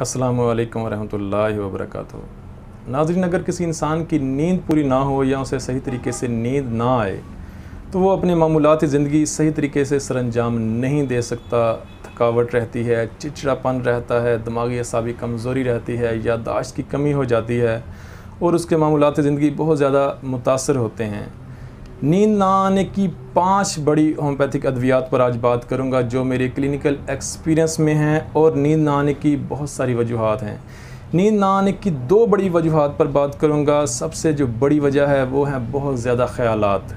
अस्सलामु अलैकुम वरहमतुल्लाहि वबरकातुहू। नाज़रीन, अगर किसी इंसान की नींद पूरी ना हो या उसे सही तरीके से नींद ना आए तो वो अपने मामूलाती ज़िंदगी सही तरीके से सरअंजाम नहीं दे सकता। थकावट रहती है, चिड़चिड़ापन रहता है, दिमागी असाबी कमज़ोरी रहती है, याददाश्त की कमी हो जाती है और उसके मामूलाती ज़िंदगी बहुत ज़्यादा मुतासर होते हैं। नींद ना आने की 5 बड़ी होम्योपैथिक अद्वियात पर आज बात करूंगा जो मेरे क्लिनिकल एक्सपीरियंस में हैं, और नींद ना आने की बहुत सारी वजूहात हैं। नींद ना आने की 2 बड़ी वजूहात पर बात करूंगा। सबसे जो बड़ी वजह है वो है बहुत ज़्यादा ख़यालात,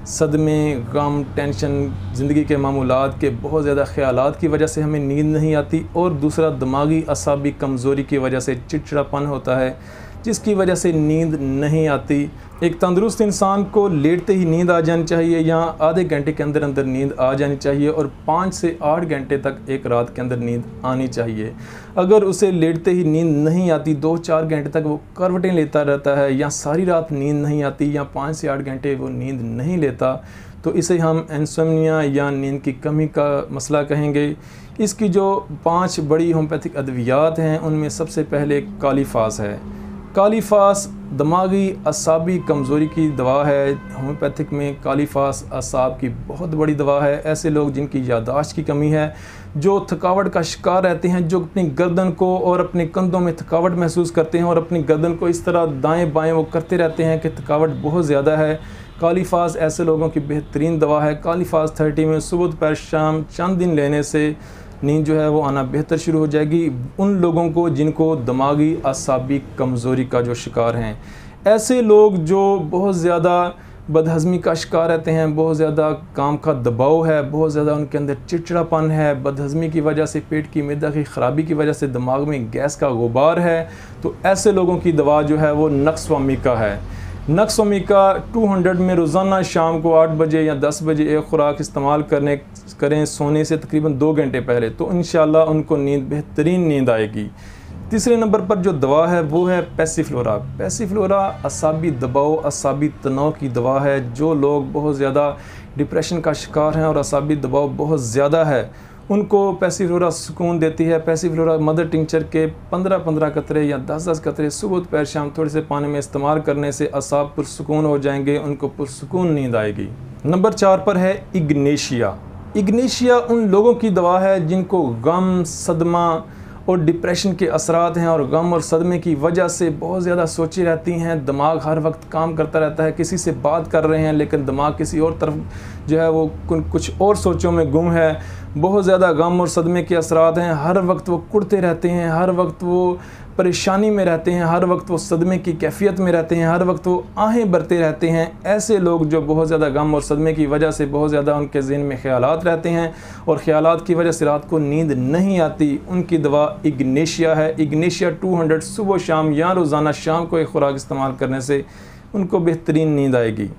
सदमे, गम, टेंशन, ज़िंदगी के मामूलात के बहुत ज़्यादा ख़यालात की वजह से हमें नींद नहीं आती। और दूसरा, दिमागी असाबी कमज़ोरी की वजह से चिड़चिड़ापन होता है जिसकी वजह से नींद नहीं आती। एक तंदुरुस्त इंसान को लेटते ही नींद आ जानी चाहिए या आधे घंटे के अंदर अंदर नींद आ जानी चाहिए, और 5 से 8 घंटे तक एक रात के अंदर नींद आनी चाहिए। अगर उसे लेटते ही नींद नहीं आती, 2-4 घंटे तक वो करवटें लेता रहता है, या सारी रात नींद नहीं आती, या 5 से 8 घंटे वो नींद नहीं लेता, तो इसे हम इंसोम्निया या नींद की कमी का मसला कहेंगे। इसकी जो 5 बड़ी होम्योपैथिक अद्वियात हैं उनमें सबसे पहले कालीफास है। कालीफास दिमागी असाबी कमज़ोरी की दवा है। होम्योपैथिक में कालीफास असाब की बहुत बड़ी दवा है। ऐसे लोग जिनकी याददाश्त की कमी है, जो थकावट का शिकार रहते हैं, जो अपनी गर्दन को और अपने कंधों में थकावट महसूस करते हैं और अपनी गर्दन को इस तरह दाएं बाएं वो करते रहते हैं कि थकावट बहुत ज़्यादा है, कालीफास ऐसे लोगों की बेहतरीन दवा है। कालीफास 30 में सुबह दोपहर शाम चंद दिन लेने से नींद जो है वो आना बेहतर शुरू हो जाएगी। उन लोगों को जिनको दिमागी असाबी कमज़ोरी का जो शिकार हैं, ऐसे लोग जो बहुत ज़्यादा बदहज़मी का शिकार रहते हैं, बहुत ज़्यादा काम का दबाव है, बहुत ज़्यादा उनके अंदर चिड़चिड़ापन है, बदहज़मी की वजह से, पेट की मैदा की ख़राबी की वजह से दिमाग में गैस का गुबार है, तो ऐसे लोगों की दवा जो है वो नक्स ओमिका है। नक्स ओमिका 200 में रोज़ाना शाम को 8 बजे या 10 बजे एक खुराक इस्तेमाल करें सोने से तकरीबन 2 घंटे पहले, तो इंशाल्लाह उनको बेहतरीन नींद आएगी। तीसरे नंबर पर जो दवा है वो है पैसिफ्लोरा। पैसिफ्लोरा असाबी दबाव, असाबी तनाव की दवा है। जो लोग बहुत ज़्यादा डिप्रेशन का शिकार हैं और असाबी दबाव बहुत ज़्यादा है, उनको पैसिफ्लोरा सुकून देती है। पैसिफ्लोरा मदर टिंचर के 15-15 कतरे या 10-10 कतरे सुबह दोपहर शाम थोड़े से पानी में इस्तेमाल करने से असाब पुरसुकून हो जाएंगे, उनको पुरसुकून नींद आएगी। नंबर 4 पर है इग्नेशिया। इग्नेशिया उन लोगों की दवा है जिनको गम, सदमा और डिप्रेशन के असरात हैं, और गम और सदमे की वजह से बहुत ज़्यादा सोची रहती हैं। दिमाग हर वक्त काम करता रहता है, किसी से बात कर रहे हैं लेकिन दिमाग किसी और तरफ जो है वो कुछ और सोचों में गुम है। बहुत ज़्यादा गम और सदमे के असरात हैं, हर वक्त वो कुड़ते रहते हैं, हर वक्त वो परेशानी में रहते हैं, हर वक्त वो सदमे की कैफियत में रहते हैं, हर वक्त वो आहें भरते रहते हैं। ऐसे लोग जो बहुत ज़्यादा गम और सदमे की वजह से बहुत ज़्यादा उनके ज़हन में ख़यालात रहते हैं और ख़यालात की वजह से रात को नींद नहीं आती, उनकी दवा इग्नेशिया है। इग्नेशिया 200 सुबह शाम या रोज़ाना शाम को एक खुराक इस्तेमाल करने से उनको बेहतरीन नींद आएगी।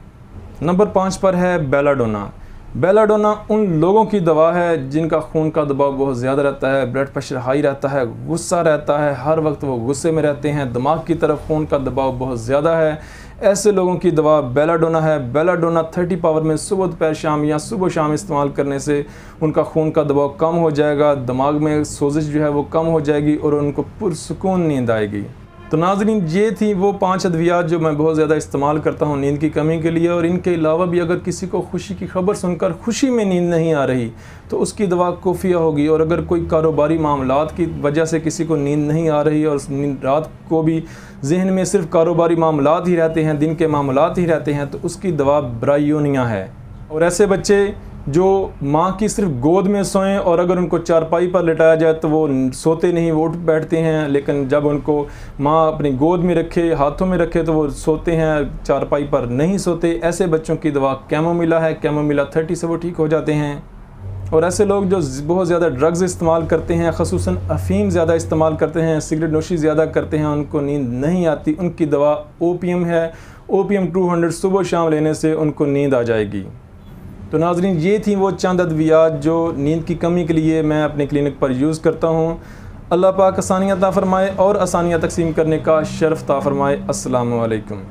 नंबर 5 पर है बेलाडोना। बेलाडोना उन लोगों की दवा है जिनका खून का दबाव बहुत ज़्यादा रहता है, ब्लड प्रेशर हाई रहता है, गुस्सा रहता है, हर वक्त वो गुस्से में रहते हैं, दिमाग की तरफ खून का दबाव बहुत ज़्यादा है। ऐसे लोगों की दवा बेलाडोना है। बेलाडोना 30 पावर में सुबह दोपहर शाम या सुबह शाम इस्तेमाल करने से उनका खून का दबाव कम हो जाएगा, दिमाग में सोजिश जो है वो कम हो जाएगी और उनको पुरसुकून नींद आएगी। तो नाज़रीन, ये थी वो 5 अद्वियात जो मैं बहुत ज़्यादा इस्तेमाल करता हूँ नींद की कमी के लिए। और इनके अलावा भी अगर किसी को खुशी की खबर सुनकर खुशी में नींद नहीं आ रही तो उसकी दवा कोफिया होगी। और अगर कोई कारोबारी मामलात की वजह से किसी को नींद नहीं आ रही और रात को भी जहन में सिर्फ कारोबारी मामलात ही रहते हैं, दिन के मामलात ही रहते हैं, तो उसकी दवा ब्रायोनिया है। और ऐसे बच्चे जो माँ की सिर्फ गोद में सोएं और अगर उनको चारपाई पर लिटाया जाए तो वो सोते नहीं, वो उठ बैठते हैं, लेकिन जब उनको माँ अपनी गोद में रखे, हाथों में रखे, तो वो सोते हैं, चारपाई पर नहीं सोते। ऐसे बच्चों की दवा कैमोमिला है। कैमोमिला 30 से वो ठीक हो जाते हैं। और ऐसे लोग जो बहुत ज़्यादा ड्रग्स इस्तेमाल करते हैं, ख़ुसूसन अफ़ीम ज़्यादा इस्तेमाल करते हैं, सिगरेट नोशी ज़्यादा करते हैं, उनको नींद नहीं आती, उनकी दवा ओपीएम है। ओपीएम 200 सुबह शाम लेने से उनको नींद आ जाएगी। तो नाज़रीन, ये थी वो चंद अद्वियात जो नींद की कमी के लिए मैं अपने क्लिनिक पर यूज़ करता हूँ। अल्लाह पाक आसानियाँ अता फ़रमाए और आसानियाँ तकसीम करने का शर्फ़ अता फ़रमाए। अस्सलामु अलैकुम।